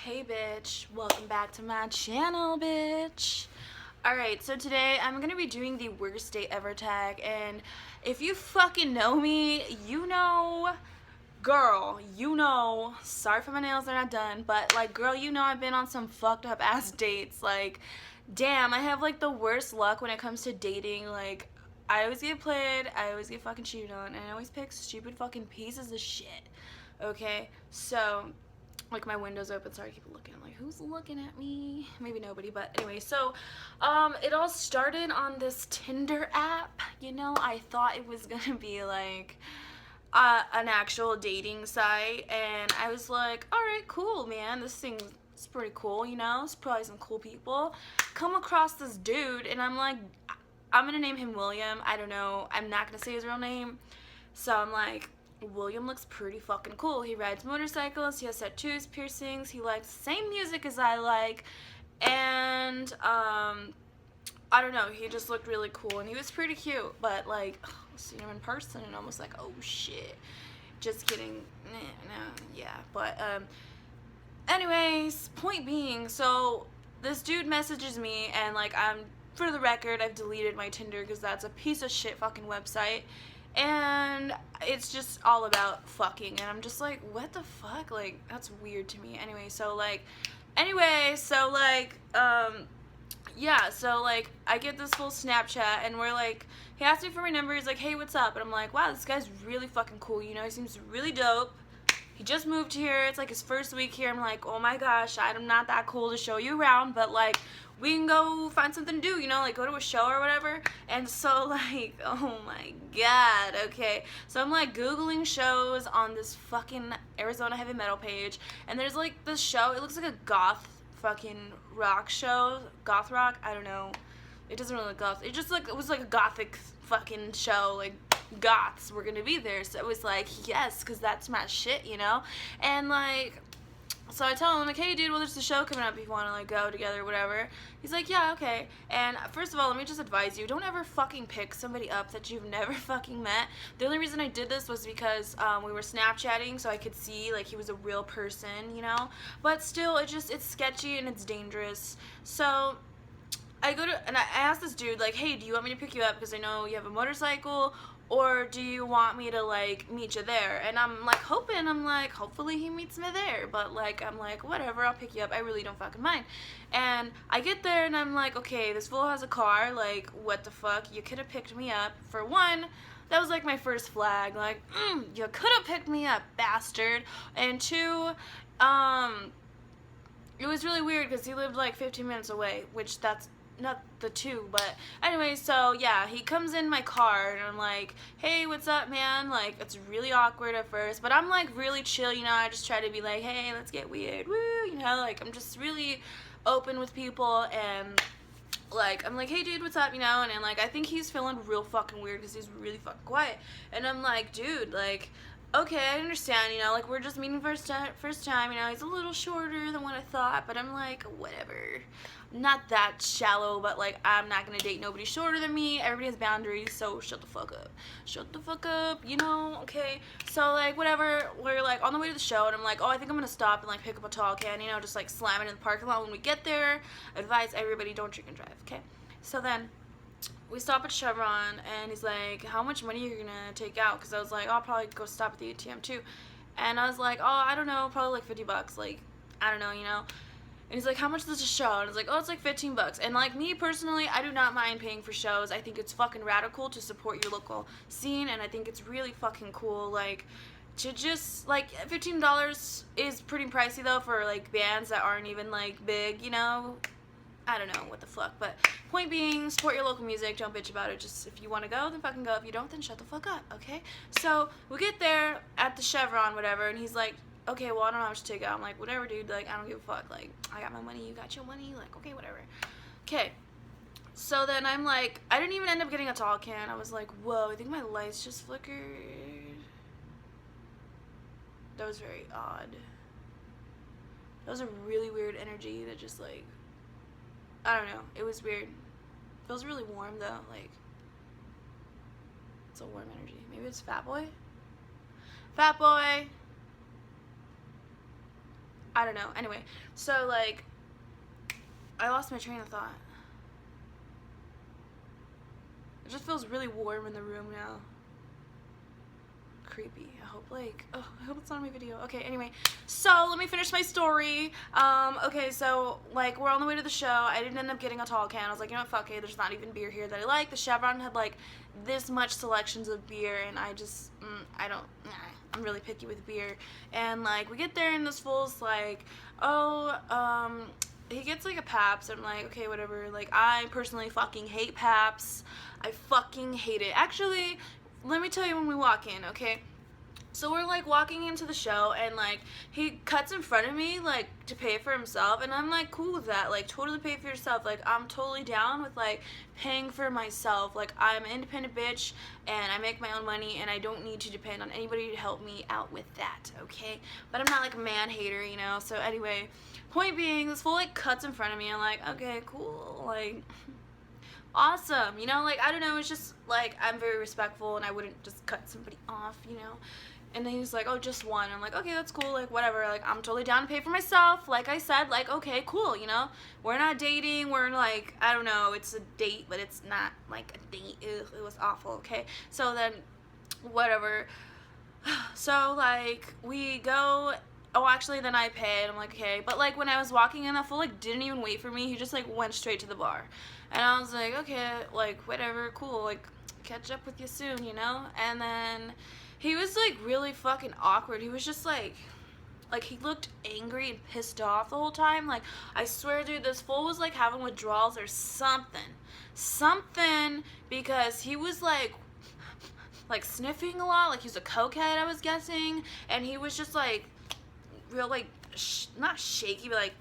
Hey bitch, welcome back to my channel, bitch. Alright, so today I'm gonna be doing the worst date ever tag, and if you fucking know me, you know, girl, you know, sorry for my nails, they're not done, but like, girl, you know I've been on some fucked up ass dates. Like, damn, I have like the worst luck when it comes to dating. Like, I always get played, I always get fucking cheated on, and I always pick stupid fucking pieces of shit. Okay, so like my window's open, sorry, I keep looking. I'm like, who's looking at me? Maybe nobody, but anyway, so it all started on this Tinder app. You know, I thought it was gonna be like an actual dating site, and I was like, all right, cool, man, this thing's pretty cool, you know, it's probably some cool people. Come across this dude, and I'm like, I'm gonna name him William. I don't know, I'm not gonna say his real name. So I'm like, William looks pretty fucking cool. He rides motorcycles, he has tattoos, piercings, he likes the same music as I like, and I don't know, he just looked really cool, and he was pretty cute, but like, seeing him in person and almost like, oh shit, just kidding, no, yeah, but anyways, point being, so this dude messages me, and like, for the record, I've deleted my Tinder because that's a piece of shit fucking website, and it's just all about fucking, and I'm just like, what the fuck, like, that's weird to me. Yeah, so like, I get this whole Snapchat, and we're like, he asked me for my number, he's like, hey, what's up, and I'm like, wow, this guy's really fucking cool, you know, he seems really dope. He just moved here, it's like his first week here. I'm like, oh my gosh, I'm not that cool to show you around, but like, we can go find something to do, you know, like go to a show or whatever. And so like, oh my god, okay. So I'm like Googling shows on this fucking Arizona heavy metal page, and there's like this show, it looks like a goth fucking rock show, goth rock, I don't know. It doesn't really look goth, it was like a gothic fucking show, like goths were gonna be there, so it was like, yes, because that's my shit, you know. And like, so I tell him, I'm like, hey dude, well there's a show coming up if you want to like go together, whatever. He's like, yeah, okay. And first of all, let me just advise you, don't ever fucking pick somebody up that you've never fucking met. The only reason I did this was because we were Snapchatting, so I could see like he was a real person, you know. But still, it's sketchy and it's dangerous. So I go to, and I asked this dude, like, hey, do you want me to pick you up because I know you have a motorcycle, or do you want me to, like, meet you there? And I'm, like, hopefully he meets me there, but, like, I'm like, whatever, I'll pick you up, I really don't fucking mind. And I get there, and I'm like, okay, this fool has a car, like, what the fuck, you could have picked me up. For one, that was, like, my first flag, like, you could have picked me up, bastard. And two, it was really weird because he lived, like, 15 minutes away, which that's not the two, but anyway, so yeah, he comes in my car, and I'm like, hey, what's up, man? Like, it's really awkward at first, but I'm like really chill, you know. I just try to be like, hey, let's get weird, woo, you know, like, I'm just really open with people, and like, I'm like, hey dude, what's up, you know. And like, I think he's feeling real fucking weird because he's really fucking quiet, and I'm like, dude, like, okay, I understand, you know, like, we're just meeting first time, you know, he's a little shorter than what I thought, but I'm like, whatever, not that shallow, but like, I'm not gonna date nobody shorter than me, everybody has boundaries, so shut the fuck up, you know, okay. So like, whatever, we're like on the way to the show, and I'm like, oh, I think I'm gonna stop and like pick up a tall can, you know, just like slam it in the parking lot when we get there. Advise everybody, don't drink and drive, okay. So then we stop at Chevron, and he's like, how much money are you gonna take out? Because I was like, oh, I'll probably go stop at the ATM too. And I was like, oh, I don't know, probably like $50, like, I don't know, you know. And he's like, how much is this show? And I was like, oh, it's like $15. And like, me personally, I do not mind paying for shows. I think it's fucking radical to support your local scene, and I think it's really fucking cool, like, to just, like, $15 is pretty pricey though for like bands that aren't even like big, you know. I don't know what the fuck, but point being, support your local music, don't bitch about it. Just, if you want to go, then fucking go. If you don't, then shut the fuck up, okay? So we get there at the Chevron, whatever, and he's like, okay, well, I don't know how much to take out. I'm like, whatever, dude, like, I don't give a fuck. Like, I got my money, you got your money, like, okay, whatever. Okay, so then I'm like, I didn't even end up getting a tall can. I was like, whoa, I think my lights just flickered. That was very odd. That was a really weird energy that just, like, I don't know, it was weird. Feels really warm though, like, it's a warm energy. Maybe it's Fat Boy? Fat Boy! I don't know. Anyway, so, like, I lost my train of thought. It just feels really warm in the room now. Creepy. I hope, like, oh, I hope it's not on my video. Okay, anyway, so let me finish my story. Okay, so, like, we're on the way to the show. I didn't end up getting a tall can. I was like, you know what, fuck it, there's not even beer here that I like. The Chevron had, like, this much selections of beer, and I just, I'm really picky with beer. And, like, we get there, and this fool's like, oh, he gets, like, a Pabst. I'm like, okay, whatever. Like, I personally fucking hate Pabst. I fucking hate it. Actually, let me tell you when we walk in, okay? So we're, like, walking into the show, and, like, he cuts in front of me, like, to pay for himself, and I'm, like, cool with that. Like, totally pay for yourself. Like, I'm totally down with, like, paying for myself. Like, I'm an independent bitch, and I make my own money, and I don't need to depend on anybody to help me out with that, okay? But I'm not, like, a man hater, you know? So, anyway, point being, this fool, like, cuts in front of me. I'm like, okay, cool, like, awesome, you know? Like, I don't know, it's just, like, I'm very respectful, and I wouldn't just cut somebody off, you know? And then he's like, oh, just one. I'm like, okay, that's cool, like, whatever. Like, I'm totally down to pay for myself. Like I said, like, okay, cool, you know? We're not dating. We're, like, I don't know. It's a date, but it's not, like, a date. Ugh, it was awful, okay? So then, whatever. So, like, we go... Oh, actually, then I paid. I'm like, okay. But, like, when I was walking in, that fool, like, didn't even wait for me. He just, like, went straight to the bar. And I was like, okay, like, whatever, cool. Like, catch up with you soon, you know? And then... he was, like, really fucking awkward. He was just, like, he looked angry and pissed off the whole time. Like, I swear, dude, this fool was, like, having withdrawals or something. Something, because he was, like, sniffing a lot. Like, he was a cokehead, I was guessing. And he was just, like, real, like, not shaky, but, like,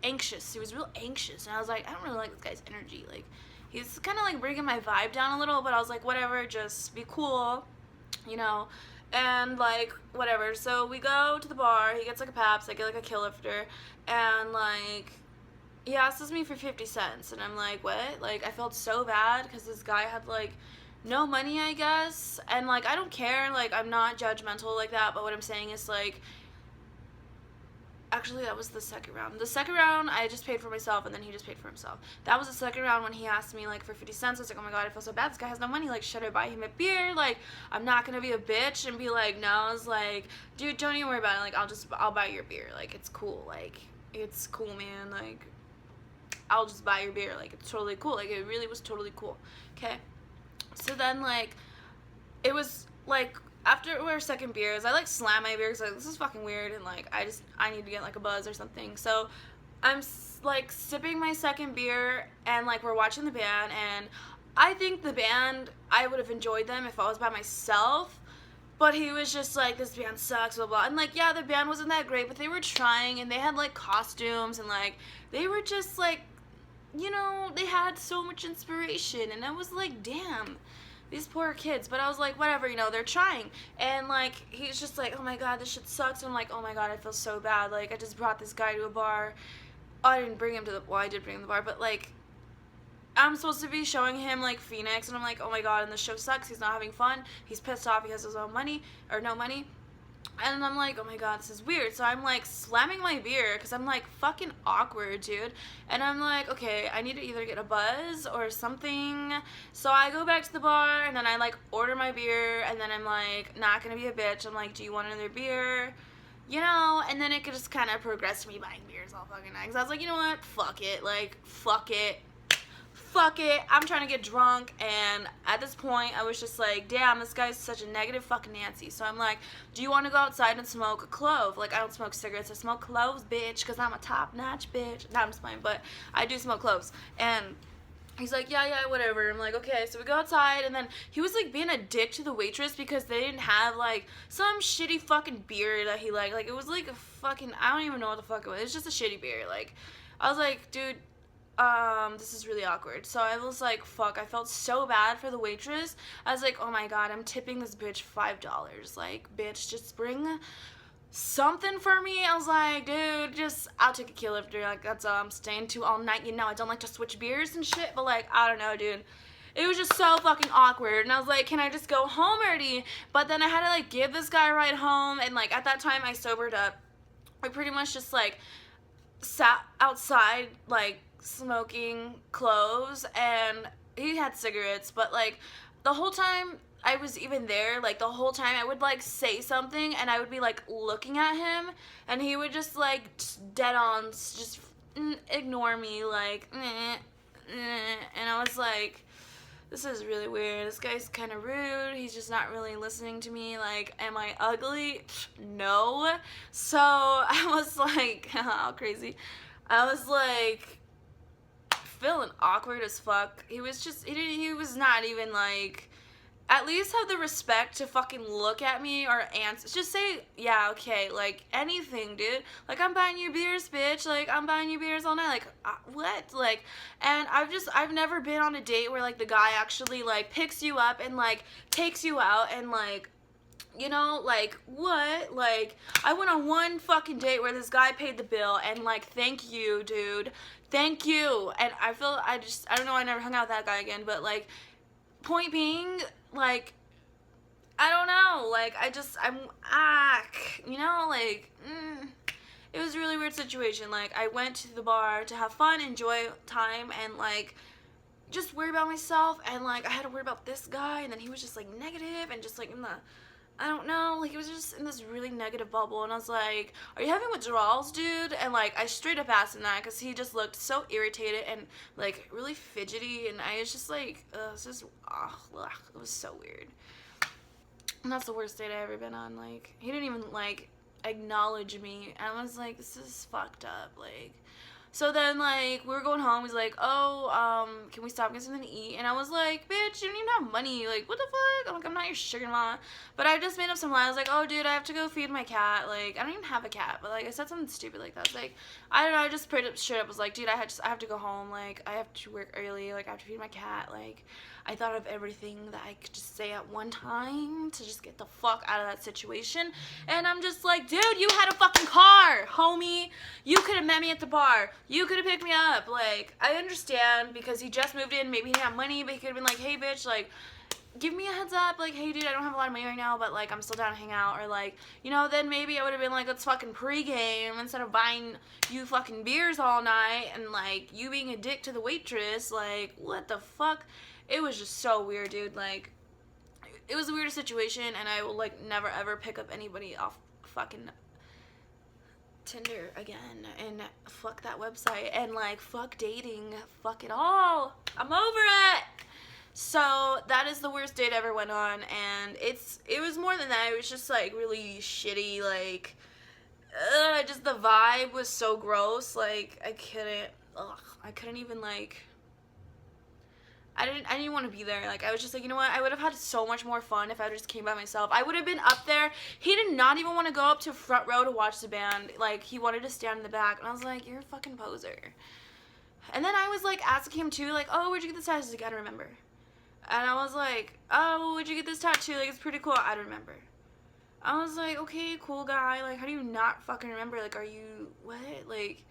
anxious. He was real anxious. And I was like, I don't really like this guy's energy. Like, he's kind of, like, bringing my vibe down a little. But I was like, whatever, just be cool. You know, and, like, whatever. So we go to the bar. He gets, like, a Pabst. I get, like, a Kill Lifter. And, like, he asks me for 50 cents. And I'm like, what? Like, I felt so bad because this guy had, like, no money, I guess. And, like, I don't care. Like, I'm not judgmental like that. But what I'm saying is, like, actually, that was the second round. The second round, I just paid for myself, and then he just paid for himself. That was the second round when he asked me, like, for 50 cents. I was like, oh, my God, I feel so bad. This guy has no money. Like, should I buy him a beer? Like, I'm not going to be a bitch and be like, no. I was like, dude, don't even worry about it. Like, I'll buy your beer. Like, it's cool. Like, it's cool, man. Like, I'll just buy your beer. Like, it's totally cool. Like, it really was totally cool. Okay? So then, like, it was, like... after our second beers, I, like, slam my beer because, like, this is fucking weird, and, like, I need to get, like, a buzz or something. So I'm, like, sipping my second beer, and, like, we're watching the band, and I think the band, I would have enjoyed them if I was by myself, but he was just like, this band sucks, blah, blah. And, like, yeah, the band wasn't that great, but they were trying, and they had, like, costumes, and, like, they were just, like, you know, they had so much inspiration, and I was like, damn. These poor kids. But I was like, whatever, you know, they're trying. And, like, he's just like, oh, my God, this shit sucks. And I'm like, oh, my God, I feel so bad. Like, I just brought this guy to a bar. Oh, I didn't bring him to the... well, I did bring him to the bar. But, like, I'm supposed to be showing him, like, Phoenix. And I'm like, oh, my God, and the show sucks. He's not having fun. He's pissed off. He has his own money. Or no money. And I'm like, oh my God, this is weird. So I'm, like, slamming my beer because I'm, like, fucking awkward, dude. And I'm like, okay, I need to either get a buzz or something. So I go back to the bar, and then I, like, order my beer, and then I'm, like, not gonna be a bitch. I'm like, do you want another beer? You know, and then it could just kind of progress to me buying beers all fucking night. Because I was like, you know what? Fuck it. Like, fuck it. Fuck it, I'm trying to get drunk, and at this point, I was just like, damn, this guy's such a negative fucking Nancy. So I'm like, do you want to go outside and smoke a clove? Like, I don't smoke cigarettes, I smoke cloves, bitch, because I'm a top-notch bitch. No, I'm just playing, but I do smoke cloves. And he's like, yeah, whatever. I'm like, okay, so we go outside, and then he was, like, being a dick to the waitress because they didn't have, like, some shitty fucking beer that he liked. Like, it was, like, a fucking, I don't even know what the fuck it was. It was just a shitty beer. Like, I was like, dude, this is really awkward. So I was like, fuck, I felt so bad for the waitress. I was like, oh my God, I'm tipping this bitch $5. Like, bitch, just bring something for me. I was like, dude, just, I'll take a Kill Lifter. Like, that's all I'm staying to all night. You know, I don't like to switch beers and shit, but, like, I don't know, dude. It was just so fucking awkward, and I was like, can I just go home already? But then I had to, like, give this guy a ride home, and, like, at that time, I sobered up. we pretty much just like sat outside like smoking cloves, and he had cigarettes, but like the whole time I was even there, like the whole time I would like say something and I would be like looking at him, and he would just like dead on just ignore me, like and I was like, this is really weird. This guy's kind of rude. He's just not really listening to me. Like, am I ugly? No. So I was like, how crazy. I was like feeling awkward as fuck. He was just, he was not even like, at least have the respect to fucking look at me or answer. Just say, yeah, okay, like, anything, dude. Like, I'm buying you beers, bitch. Like, I'm buying you beers all night. Like, what? Like, and I've never been on a date where, like, the guy actually, like, picks you up and, like, takes you out and, like, you know, like, what? Like, I went on one fucking date where this guy paid the bill, and, like, thank you, dude. Thank you. And I don't know, I never hung out with that guy again, but, like, point being, like, I don't know, like, you know, like, it was a really weird situation. Like, I went to the bar to have fun, enjoy time, and, like, just worry about myself, and, like, I had to worry about this guy, and then he was just, like, negative, and just, like, I don't know, like, he was just in this really negative bubble, and I was like, are you having withdrawals, dude? And, like, I straight up asked him that, because he just looked so irritated and, like, really fidgety, and I was just like, it's just, it was so weird. And that's the worst date I ever been on. Like, he didn't even, like, acknowledge me, and I was like, this is fucked up, like. So then, like, we were going home. He's like, can we stop and get something to eat? And I was like, bitch, you don't even have money. Like, what the fuck? I'm like, I'm not your sugar-in-law. But I just made up some lie. I was like, oh, dude, I have to go feed my cat. Like, I don't even have a cat. But, like, I said something stupid like that. I was like, I don't know. I just straight up was like, dude, I have to go home. Like, I have to work early. Like, I have to feed my cat. Like, I thought of everything that I could just say at one time to just get the fuck out of that situation. And I'm just like, dude, you had a fucking car, homie. You could have met me at the bar. You could have picked me up. Like, I understand because he just moved in. Maybe he didn't have money, but he could have been like, hey, bitch, like, give me a heads up. Like, hey, dude, I don't have a lot of money right now, but, like, I'm still down to hang out. Or, like, you know, then maybe I would have been like, let's fucking pregame instead of buying you fucking beers all night and, like, you being a dick to the waitress. Like, what the fuck? It was just so weird, dude. Like, it was the weirdest situation, and I will, like, never ever pick up anybody off fucking Tinder again, and fuck that website, and, like, fuck dating, fuck it all. I'm over it. So that is the worst date I ever went on, and it was more than that. It was just, like, really shitty. Like, just the vibe was so gross. Like, I couldn't even, like, I didn't want to be there. Like, I was just like, you know what? I would have had so much more fun if I just came by myself. I would have been up there. He did not even want to go up to front row to watch the band. Like, he wanted to stand in the back. And I was like, you're a fucking poser. And then I was, like, asking him, too, like, oh, where'd you get this tattoo? He's like, I don't remember. And I was like, oh, where'd you get this tattoo? Like, it's pretty cool. I don't remember. I was like, okay, cool guy. Like, how do you not fucking remember? Like, are you, what? Like,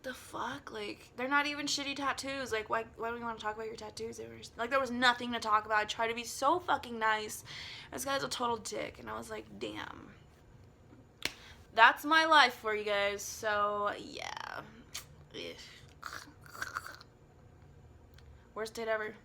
the fuck? Like, they're not even shitty tattoos. Like, why don't you want to talk about your tattoos? Like, there was nothing to talk about. I tried to be so fucking nice. This guy's a total dick. And I was like, damn. That's my life for you guys. So, yeah. Worst date ever.